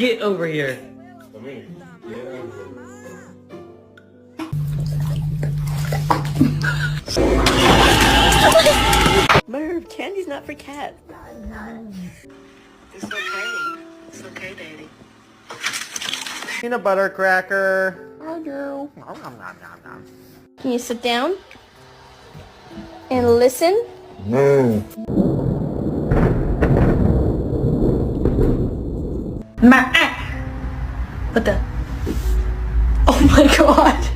Get over here. Come here. Get over here. Merv, candy's not for cats. It's okay. It's okay, Daddy. Peanut butter cracker. Can you sit down and listen? What the? Oh my god.